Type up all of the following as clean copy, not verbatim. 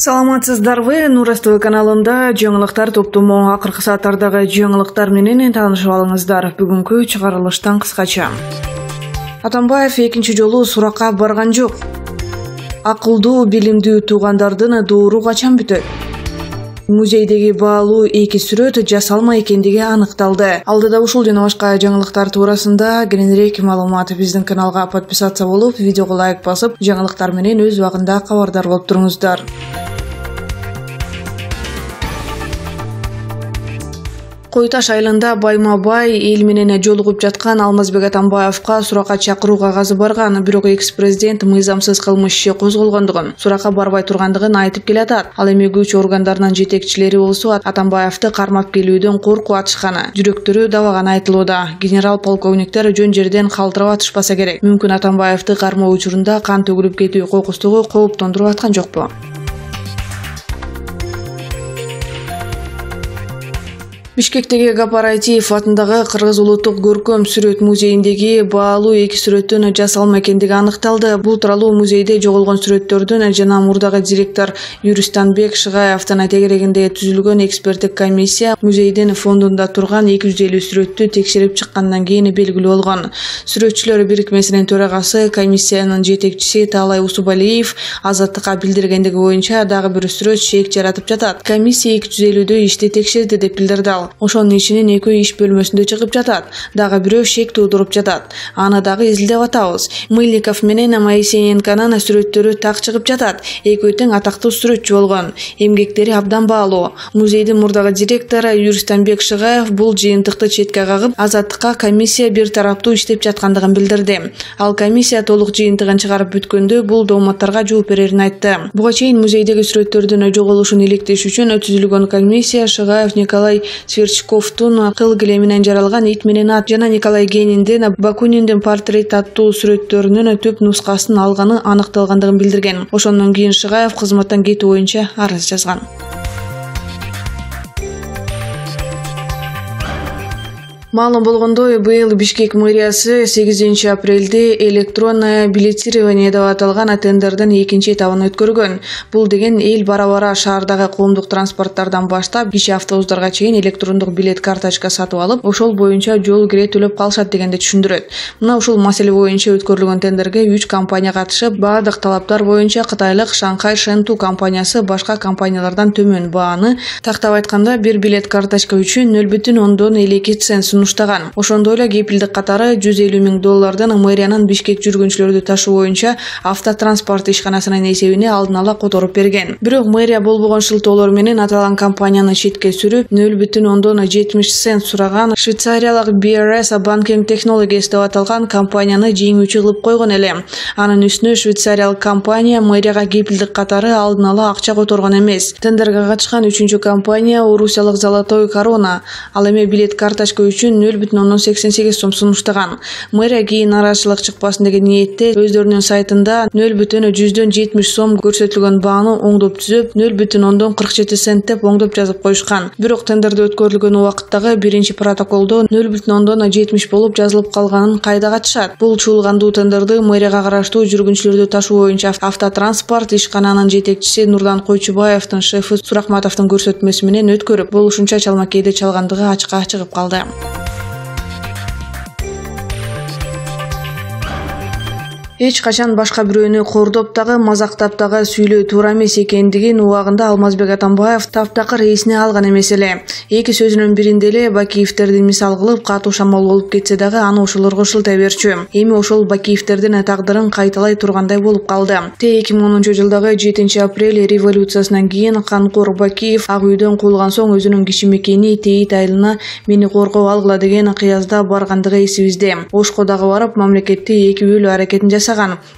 Саламатсыздарбы, Нур ТВ каналында жаңылыктар топтому акыркы сааттардагы жаңылыктар менен таанышып алыңыздар. Бүгүнкү чыгарылыштан кыскача. Атамбаев экинчи жолу суракка барган жок. Акылдуу, билимдүү туугандардын доору качан бүтөт? Музейдеги баалуу эки сүрөт жасалма экендиги аныкталды. Алдыда ушул жана башка жаңылыктар туурасында кененирээк маалымат биздин каналга подписация болуп, видеого лайк басып, жаңылыктар менен өз убагында кабардар болуп туруңуздар. Кой Таш айылында байма-бай эл менен жолугуп жаткан Алмазбек Атамбаевка суракка чакыруу кагазы барган, бирок экс-президент мыйзамсыз кылмыш иши козголгондугун, суракка барбай тургандыгын айтып келатат. Ал эми күч органдарынын жетекчилери болсо Атамбаевди кармап келүүдөн коркуп атышканы, жүрөктөрү дабаганы айтылууда. Генерал-полковниктер жөн жерден калтырап атышпаса керек. Мүмкүн Атамбаевди кармоо учурунда кан төгүлүп кетүү кокустугу кооптондуруп аткан жокпу? Бишкектеги Гапар-Айтиев атындагы Кыргыз улуттук көркөм сүрөт музейиндеги баалуу эки сүрөттүн жасалма экендиги аныкталды. Бул тууралуу музейде жоголгон сүрөттөрдүн жана мурдагы директор Юристанбек Шыгаевдин тегерегинде түзүлгөн эксперттик комиссия музейдин фондунда турган 250 сүрөттү текшерип чыккандан кийин белгилүү болгон. Сүрөтчүлөр бирикмесинин төрагасы, комиссиянын жетекчиси Таалай Усубалиев Азаттыкка билдиргендиги боюнча дагы бир сүрөт шек жаратып жатат. Комиссия 250 ишти текшерди деп билдирди. Ошонун ичинен экөө иш бөлмөсүндө чыгып жатат, дагы бирөө шек туудуруп жатат. Аны дагы изилдеп атабыз. Мыльников менен Моисеенконун сүрөттөрү так чыгып жатат. Экөө тең атактуу сүрөтчү болгон. Эмгектери абдан баалуу. Музейдин мурдагы директору Юристанбек Шыгаев бул жыйынтыкты четке кагып, Азаттыкка комиссия бир тараптуу иштеп жаткандыгын билдирди. Ал комиссия толук жыйынтыгын чыгарып бүткөндө бул дооматтарга жооп берерин айтты. Буга чейин музейдеги сүрөттөрдүн жоголушун иликтеш үчүн түзүлгөн комиссия Шыгаев Николай Сверчковдун кыл килеминен жаралган ит менен ат жана Николай Гениндин Бакуниндин портрет аттуу сүрөттөрүнүн түп нускасын алганы аныкталгандыгын билдирген. Ошондон кийин Шыгаев кызматтан кетүү боюнча арыз жазган. Маалым болгондой, быйыл Бишкек мэриясы 8 апрелде электронное билетирование деп аталган тендердин экинчи этабын өткөргөн. Бул деген эл бара-бара шаардагы коомдук транспорттардан баштап кичи автобустарга чейин электрондук билет карточка сатып алып, ошол боюнча жол кире төлөп калышат дегенди түшүндүрөт. Мына ушул маселе боюнча өткөрүлгөн тендерге 3 компания катышып, баардык талаптар боюнча кытайлык Шанхай Шенту компаниясы башка компаниялардан төмөн бааны, тактап айтканда бир билет карточка үчүн 0,52 цент сунуштаган. Ошондой эле кепилдик катары $150,000 мэриянын Бишкек жүргүнчүлөрдү ташуу боюнча автотранспорт ишканасынын эсебине алдын ала которуп берген. Бирок мэрия болбогон шылтоолор менен аталган компанияны четке сүрүп, 0,70 цент сураган швейцариялык BRS Banking Technologies деп аталган компанияны жеңүүчү кылып койгон эле. Анын үстүнө швейцариялык компания мэрияга кепилдик катары алдын ала акча которгон эмес. Тендерге катышкан 3-чү компания Орусиялык Золотой Корона. Ал эми билет карточка үчүн 0,88 сом сунуштаган. Мэрия кийин нараачылык чыкпасын деген ниетте өздөрүнүн сайтында 0,170 сом көрсөтүлгөн бааны оңдоп түзөп, 0,47 цент деп оңдоп жазып коюшкан. Бирок тендерде өткөрүлгөн убакыттагы биринчи протоколдо 0,70 болуп жазылып калганын кайда катышат? Бул чуулгандуу тендерди мэрияга караштуу жүргүнчүлөрдү ташуу боюнча автотранспорт ишкананын жетекчиси Нурдан Койчубаевдин шефи Сурахматовдун көрсөтмөсү менен өткөрүп, болушунча чалмакейде чалгандыгы ачыкка чыгып калды. Эч качан башка бирөөнү кордоп дагы, мазактап дагы сүйлөө туура эмес экендигин убагында Алмазбек Атамбаев таптакыр эсине алган эмес эле. Эки сөзүнүн биринде эле Бакиевтерди мисал кылып, катуу шамал болуп кетсе дагы аны ошолорго шылтай берчү. Эми ошол Бакиевтердин тагдырын кайталай тургандай болуп калды. 2010-жылдагы 7 апрель революциясынан кийин Канкор Бакиев Ак үйдөн куулган соң өзүнүн киши мекени Тейит айылына мени коргоп алгыла деген кыязда баргандыгы эсибизде. Ошко дагы барып, мамлекетти эки бөлүү аракетин жасаган.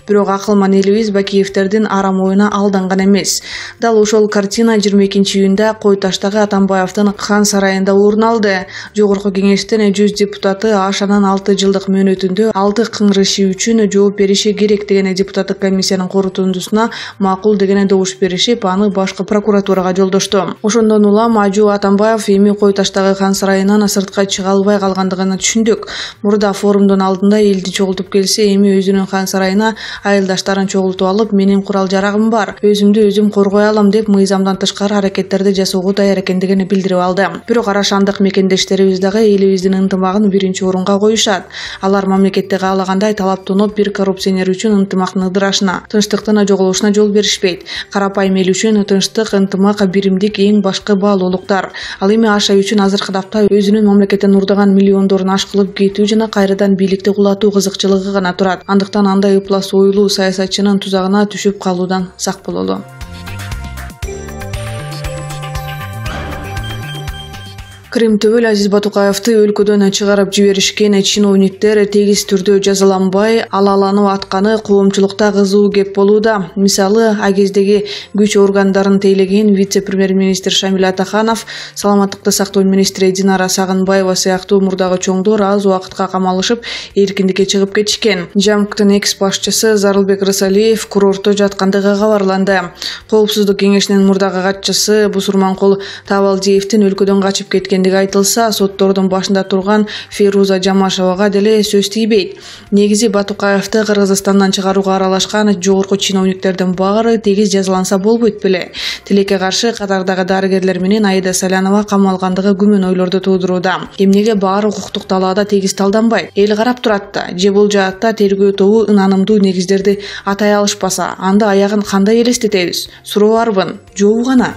Бирок акылман элибиз Бакиевтердин арам оюна алданган эмес. Дал ошол картина 22-июнда Кой Таштагы Атамбаевдин Хан сарайында орун алды. Жогорку кеңештин 100 депутаты Ашанын 6 жылдык мөөнөтүндө 6 кыңыр иши үчүн жооп бериши керек деген депутаттык комиссиянын корутундусуна макул деген добуш беришип, аны башкы прокуратурага жолдошту. Ошондон улам Ажуу Атамбаев эми Кой Таштагы Хан сарайынан сыртка чыга албай калгандыгын түшүндүк. Мурда форумдун алдында элди чогултуп келсе, эми өзүнүн Хан ырайына айылдаштарын чогултуп алып, менин курал жарагым бар, өзүмдү өзүм коргой алам деп мыйзамдан тышкары аракеттерди жасоого даяр экендигин билдирип алды. Бирок арашандык мекендештерибиз дагы элибиздин ынтымагын биринчи орунга коюшат. Алар мамлекетти каалагандай талап тоноп, бир коррупционер үчүн ынтымактын ыдырашына, тынчтыктын жоголушуна жол беришпейт. Карапайым эл үчүн тынчтык, ынтымак, биримдик эң башкы баалуулуктар. Ал эми аша үчүн азыркы тапта өзүнүн мамлекеттен урдаган миллиондорун аш кылып кетүү жана кайрадан бийликти кулатуу кызыкчылыгы гана турат. Андыктан андай ыплас ойлуу саясатчынын тузагына түшүп калуудан сак бололу. Крим төбөл Азиз Батукаевди өлкөдөн чыгарып жиберишкен чиновниктер тегиз түрдө жазаланбай, алаланып атканы коомчулукта кызуу кеп болууда. Мисалы, агездеги күч органдарын тейлеген вице-премьер-министр Шамил Атаханов, саламаттыкты сактоо министри Динара Сагынбаева сыяктуу мурдагы чоңдор аз убакытка камалышып, эркиндикке чыгып кетишкен. Жамктын экс-башчысы Зарылбек Рысалиев курортто жаткандыгы кабарланды. Коопсуздук кеңешинин мурдагы катчысы Бусурманкул Табалдиевдин өлкөдөн качып кеткен айтылса, соттордун башында турган Феруза Жамашевага деле сөз тийбейт. Негизи Батукаевди Кыргызстандан чыгарууга аралашкан жогорку чиновниктердин баары тегиз жазаланса болбойт беле. Тилекке каршы катардагы дарыгерлер менен Аида Салянова камалгандыгы күмөн ойлорду туудурууда. Эмнеге баары укуктук талаада тегиз талданбайт? Эл карап турат да, же бул жаатта тергөө тобу ынанымдуу негиздерди атай алышпаса, анда аягын кандай элестетебиз? Суроо арбын, жообу гана.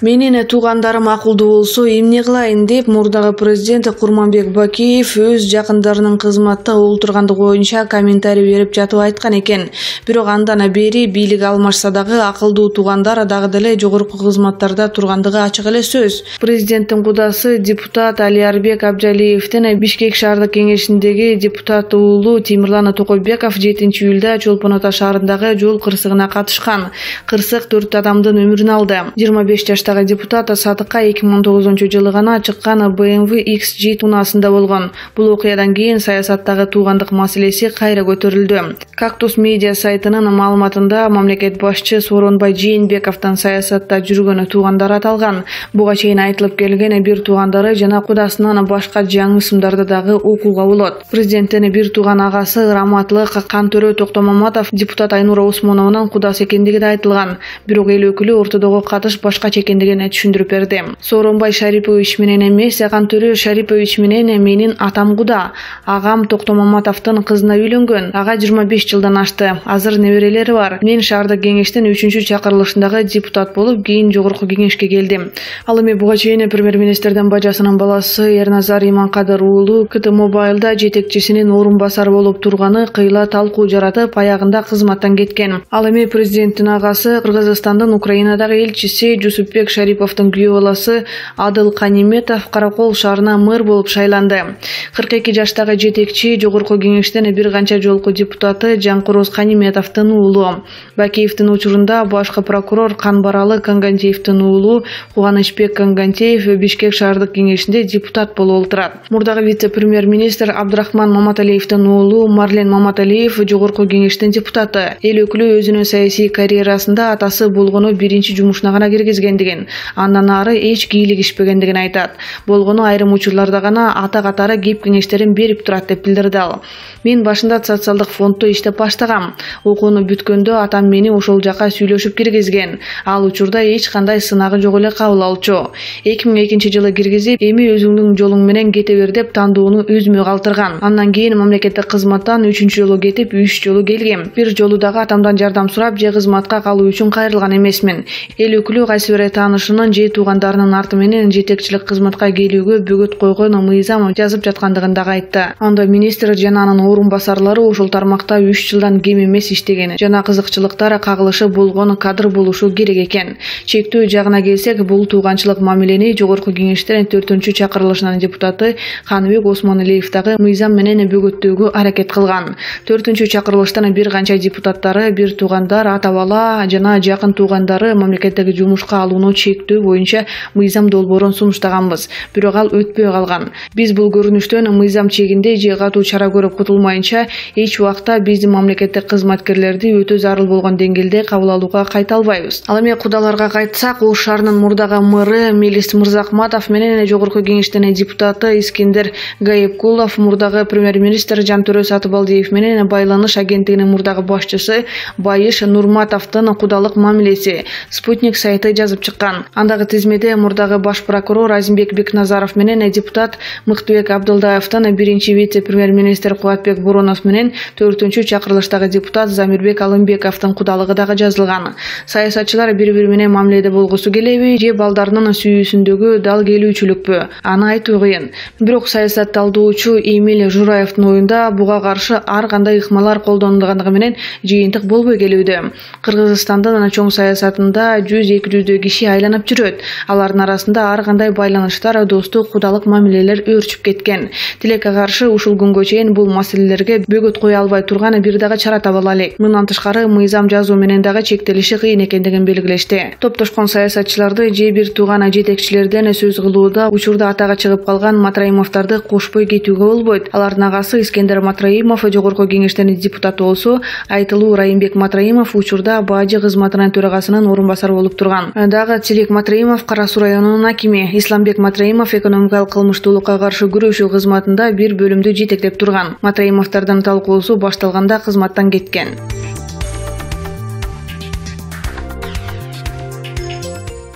Менин туугандарым акылдуу болсо эмне кылайын деп мурдагы президент Курманбек Бакиев өз жакындарынын кызматта олтургандыгы боюнча комментарий берип жатып айткан экен. Бирок андан бери бийлик алмашса дагы акылдуу туугандар дагы деле жогорку кызматтарда тургандыгы ачык эле сөз. Президенттин кудасы депутат Алиарбек Абжалиевдин Бишкек шаардык кеңешиндеги депутат уулу Тимирлан Токойбеков 7-июлда Чолпон Ата шаарындагы жол кырсыгына катышкан. Кырсык 4 адамдын өмүрүн алды. 25 жаштагы депутат Садыкка 2009-жылы гана чыккан BMW XG тунаасында болгон. Бул окуядан кийин саясаттагы туугандык маселеси кайра көтөрүлдү. Кактус медиа сайтынын маалыматында мамлекет башчы Сооронбай Жээнбековдун саясатта жүргөнү туугандары аталган. Буга чейин айтылып келген бир туугандары жана кудасынан башка жаңы ысымдарды дагы окууга болот. Президенттин бир тууган агасы раматлык Кантөрө Токтомаматов депутат Айнура Усмоновнун кудасы экендиги да айтылган. Бирок эл өкүлү ортодогу катыш башкача экендигин түшүндүрүп берди. Сооронбай Шарипович менен эмес, Кантөрө Шарипович менен менин атам куда. Агам Токтомаматовдун кызына үйлөнгөн. Ага 25 жылдан ашты. Азыр неберелери бар. Мен шаардык кеңештин 3-чү чакырылышындагы депутат болуп, кийин жогорку кеңешке келдим. Ал эми буга чейин премьер-министрдин бажасынын баласы Эрназар Иманкадыр уулу КТ Мобайлда жетекчисинин орун басары болуп турганы кыйла талкуу жаратып, аягында кызматтан кеткен. Ал эми президенттин агасы Кыргызстандын Украинадагы элчиси Жусупбек Шариповдун күйөө баласы Адыл Каниметов Каракол шаарына мэр болуп шайланды. 42 жаштагы жетекчи жогорку кеңештин бир канча жолку депутаты Жанкороз Каниметовдун уулу. Бакиевдин учурунда башкы прокурор Канбаралы Кангантеевдин уулу Кубанычбек Кангантеев Бишкек шаардык кеңешинде депутат болуп отурат. Мурдагы вице-премьер-министр Абдрахман Маматалиевдин уулу Марлен Маматалиев жогорку кеңештин депутаты. Эл өкүлү өзүнүн саясий карьерасында атасы болгону биринчи жумушуна гана киргизгендигин, андан ары эч кийлигишпегендигин айтат. Болгону айрым учурларда гана ата катары кеп кеңештерин берип турат деп билдирди ал. Мен башында социалдык фонддо иштеп баштагам. Окууну бүткөндө атам мени ошол жака сүйлөшүп киргизген. Ал учурда эч кандай сынагы жок эле кабыл алчу. 2002-жылы киргизип, эми өзүңдүн жолуң менен кете бер деп тандоону өзүмө калтырган. Андан кийин мамлекеттик кызматтан 3-чү жолу кетип, 3 жолу келгем. Бир жолу дагы атамдан жардам сурап, же кызматка калуу үчүн кайрылган эмесмин. Эл өкүлү кайсы бир таанышынын же туугандарынын арты менен жетекчилик кызматка келүүгө бөгөт койгон мыйзам жазып жаткандыгын дагы айтты. Анда министр жана анын орун басарлары ошол тармакта 3 жылдан кем эмес иштеген жана кызыкчылыктар кагылышы болгон кадр болушу керек экен. Чектөө жагына келсек, бул тууганчылык мамилени жогорку кеңештин 4-чү чакырылышынын депутаты Каныбек Осмоналиев дагы мыйзам менен бөгөттөөгө аракет кылган. 4-чү чакырылыштан бир канча депутаттары, бир туугандар, ата бала жана жакын туугандары мамлекеттеги жумушка алууну колдонууну чектөө боюнча мыйзам долбоорун сунуштаганбыз, бирок ал өтпөй калган. Биз бул көрүнүштөн мыйзам чегинде же катуу чара көрүп кутулмайынча эч убакта биздин мамлекеттик кызматкерлерди өтө зарыл болгон деңгээлде кабыл алууга кайта албайбыз. Ал эми кудаларга кайтсак, Ош шаарынын мурдагы мэрі Мелис Мырзахматов менен жогорку кеңештин депутаты Искендер Гаепкулов, мурдагы премьер-министр Жантөрө Сатыбалдиев менен байланыш агенттигинин мурдагы башчысы Байыш Нурматовдун кудалык мамилеси Спутник сайты жазып чыккан. Андагы тизмеде мурдагы баш прокурор Азимбек Бекназаров менен депутат Мыктыбек Абдылдаевдин биринчи вице-премьер-министр Кубатбек Боронов менен 4-чү чакырылыштагы депутат Замирбек Алымбековдун кудалыгы дагы жазылган. Саясатчылар бири-бири менен мамиледе болгусу келеби же балдарынын сүйүүсүндөгү дал келүүчүлүкпү? Аны айтуу кыйын. Бирок саясатталдоочу Эмиль Жураевдин оюнда буга каршы ар кандай ыкмалар колдонулгандыгы менен жыйынтык болбой келүүдө. Кыргызстандын чоң саясатында 100-200 киши айланып жүрөт. Алардын арасында ар кандай байланыштар, достук, кудалык мамилелер өөрчүп кеткен. Тилекке каршы ушул күнгө чейин бул маселелерге бөгөт кое албай турган бир дагы чара таба элек. Мындан тышкары мыйзам жазуу менен дагы чектелиши кыйын экендигин белгилешти. Топтошкон саясатчыларды же бир тууган жетекчилерден сөз кылууда учурда атага чыгып калган Матраимовдорду кошпой кетүүгө болбойт. Алардын агасы Искендер Матраимов жогорку кеңештин депутаты болсо, айтылуу Райымбек Матраимов учурда бажы кызматынын төрагасынын орун басары болуп турган. Дагы Тилек Матраимов Кара Суу районунун акими, Исламбек Матраимов экономикалык кылмыштуулукка каршы күрөшүү кызматында бир бөлүмдү жетектеп турган. Матраимовдордун талкуусу башталганда кызматтан кеткен.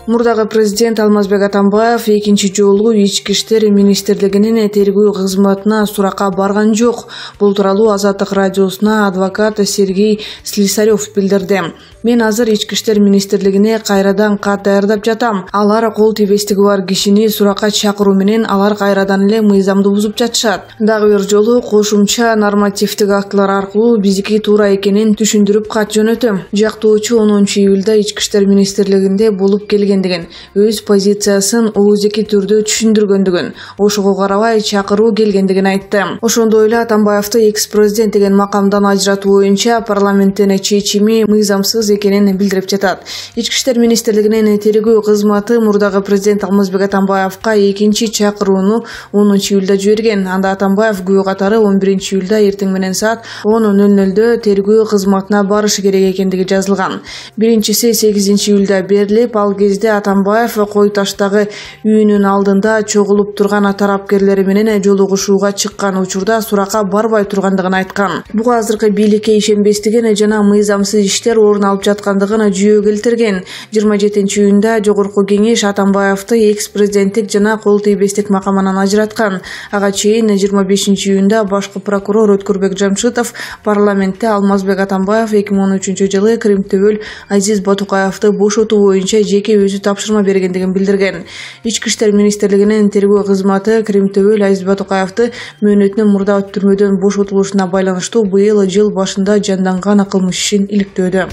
Мурдагы президент Алмазбек Атамбаев экинчи жолу Ички иштер министрлигинин тергөө кызматына суракка барган жок. Бул тууралуу Азаттык радиосуна адвокат Сергей Слесарев билдирди. Мен азыр Ички иштер министрлигине кайрадан кат даярдап жатам. Алар кол тийбестиги бар кишини суракка чакыруу менен алар кайрадан эле мыйзамды бузуп жатышат. Дагы бир жолу кошумча нормативдик актылар аркылуу биздики туура экенин түшүндүрүп кат жөнөтөм. Жактоочу 10-июлда Ички иштер министрлигинде болуп келген өз позициясын ооздеки түрдө түшүндүргөндүгүн, ошого карабай чакыруу келгендигин айтты. Ошондой эле Атамбаевди экс-президент деген макамдан ажыратуу боюнча парламенттин чечими мыйзамсыз экенин билдирип жатат. Ички иштер министрлигинин тергөө кызматы мурдагы президент Алмазбек Атамбаевга экинчи чакырууну 10-июлда жиберген. Анда Атамбаев күбө катары 11-июлда эртең менен саат 10:00 тергөө кызматына барышы керек экендиги жазылган. Биринчиси 8-июлда берилип, ал кезде Атамбаев Кой таштагы үйүнүн алдында чогулуп турган тарапкерлери менен жолугушууга чыккан учурда суракка барбай тургандыгын айткан. Буга азыркы бийликке ишенбестигин жана мыйзамсыз иштер орун алып жаткандыгын жүйө келтирген. 27-июнда жогорку кеңеш Атамбаевди экс-президенттик жана кол тийбестик макамынан ажыраткан. Ага чейин 25-июнда башкы прокурор Өткүрбек Жамшитов парламентте Алмазбек Атамбаев 2013 жылы Кримтөбөл Азиз Батукаевди бошотуу боюнча жеке өзү тапшырма бергендигин билдирген. Ички иштер министрлигинин тергөө кызматы Кримтөбөл Азиз Батукаевди мөөнөтүнөн мурда түрмөдөн бошотулушуна байланыштуу быйыл жыл башында жанданган кылмыш ишин иликтөөдө.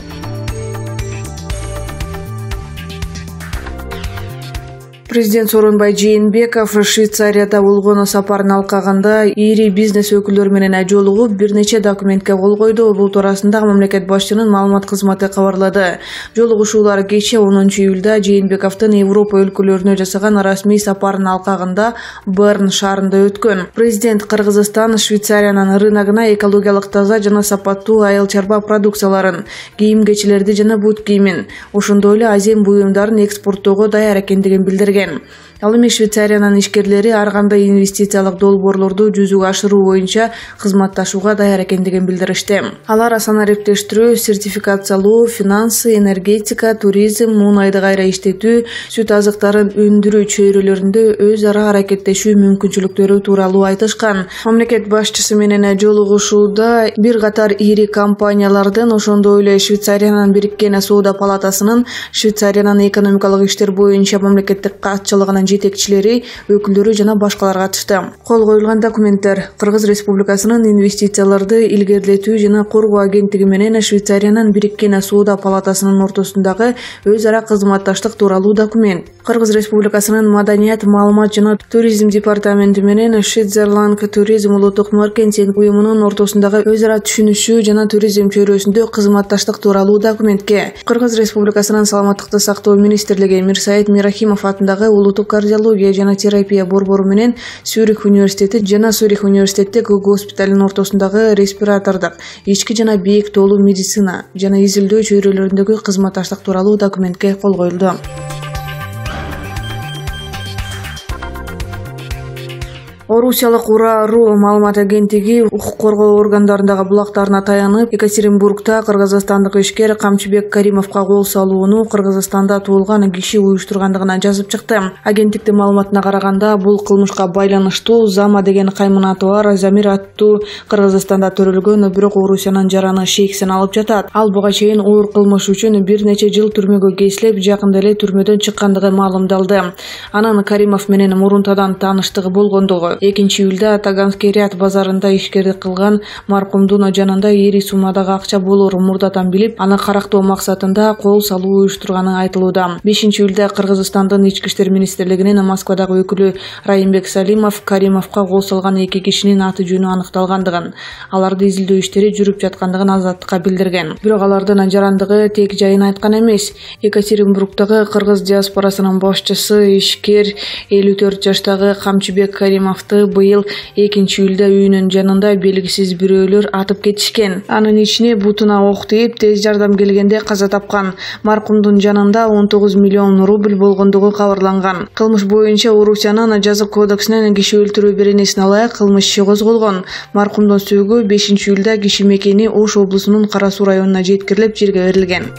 Президент Сооронбай Жээнбеков Швейцарияда болгон сапарын алкагында ири бизнес өкүлдөрү менен жолугуп бир нече документке кол койду. Бул туурасында мамлекет башчынын маалымат кызматы кабарлады. Жолугушуулар кечээ 10-июлда Жээнбековдун Европа өлкөлөрүнө жасаган расмий сапарын алкагында Берн шаарында өткөн. Президент Кыргызстан Швейцариянын рыногуна экологиялык таза жана сапаттуу айыл чарба продукцияларын, кийим-кечилерди жана бут кийимин, ошондой эле азем буюмдарын экспорттоого даяр экендигин билдирген. Ал эми Швейцариянын ишкерлери ар кандай инвестициялык долбоорлорду жүзүгө ашыруу боюнча кызматташууга даяр экендигин билдиришти. Алар санариптештирүү, сертификациялоо, финансы, энергетика, туризм, мунайды кайра иштетүү, сүт азыктарын өндүрүү чөйрөлөрүндө өз ара аракеттешүү мүмкүнчүлүктөрү тууралуу айтышкан. Мамлекет башчысы менен жолугушууда бир катар ири компаниялардын, ошондой эле Швейцариянын Бириккен Соода палатасынын, Швейцариянын экономикалык иштер боюнча мамлекеттик катчылыгынын жетекчилери, өкүлдөрү жана башкалар катышты. Кол коюлган документтер Кыргыз Республикасынын инвестицияларды илгерилетүү жана коргоо агенттиги менен Швейцариянын Бириккен Соода палатасынын ортосундагы өз ара кызматташтык тууралуу документ. Кыргыз Республикасынын Маданият, маалымат жана туризм департаменти менен Швейцарланд туризм улуттук маркетинг уюмунун ортосундагы өз ара түшүнүшүү жана туризм чөйрөсүндө кызматташтык тууралуу документке Кыргыз Республикасынын Саламаттыкты сактоо министрлиги Мирсаид Мирахимов атындагы улуттук кардиология жана терапия борбору менен Цюрих университети жана Цюрих университеттик госпиталынын ортосундагы респиратордук, ички жана бийик тоолуу медицина жана изилдөө чөйрөлөрүндөгү кызматташтык тууралуу документке кол коюлду. Орусиялык УРА-ру маалымат агенттиги укук коргоо органдарындагы булактарына таянып, Екатеринбургда кыргызстандык ишкер Камчыбек Каримовго кол салууну Кыргызстанда туулган киши уюштургандыгына жазып чыкты. Агенттиктин маалыматына караганда, бул кылмышка байланыштуу Зама деген каймын аты бар Замир аттуу Кыргызстанда төрөлгөн, бирок Орусиянын жараны шейксин алып жатат. Ал буга чейин оор кылмыш үчүн бир нече жыл түрмөгө кесилип, жакында эле түрмөдөн чыккандыгы маалымдалды. Анан Каримов менен мурунтадан тааныштыгы болгондугу. 2-июлда Таганский ряд базарында ишкердик кылган маркумдун жанында ири суммадагы акча болорун мурдатан билип, аны карактоо максатында кол салуу уюштурганы айтылууда. 5-июлда Кыргызстандын ички иштер министрлигинин Москвадагы өкүлү Райымбек Салимов Каримовго кол салган 2 кишинин аты жөнү аныкталгандыгын, аларды изилдөө иштери жүрүп жаткандыгын Азаттыкка билдирген. Бирок алардын жарандыгы тек жайын айткан эмес. Екатеринбургдагы кыргыз диаспорасынын башчысы ишкер 54 жаштагы Камчыбек Каримовду быйыл 2-июлда үйүнүн жанында белгисиз бирөөлөр атып кетишкен. Анын ичине бутуна ок тийип, тез жардам келгенде каза тапкан. Маркумдун жанында 19 миллион рубль болгондугу кабарланган. Кылмыш боюнча Орусиянын жазык кодексинин киши өлтүрүү беренесине ылайык кылмыш иши козголгон. Маркумдун сөөгү 5-июлда киши мекени Ош облусунун Кара Суу районуна жеткирилип, жерге берилген.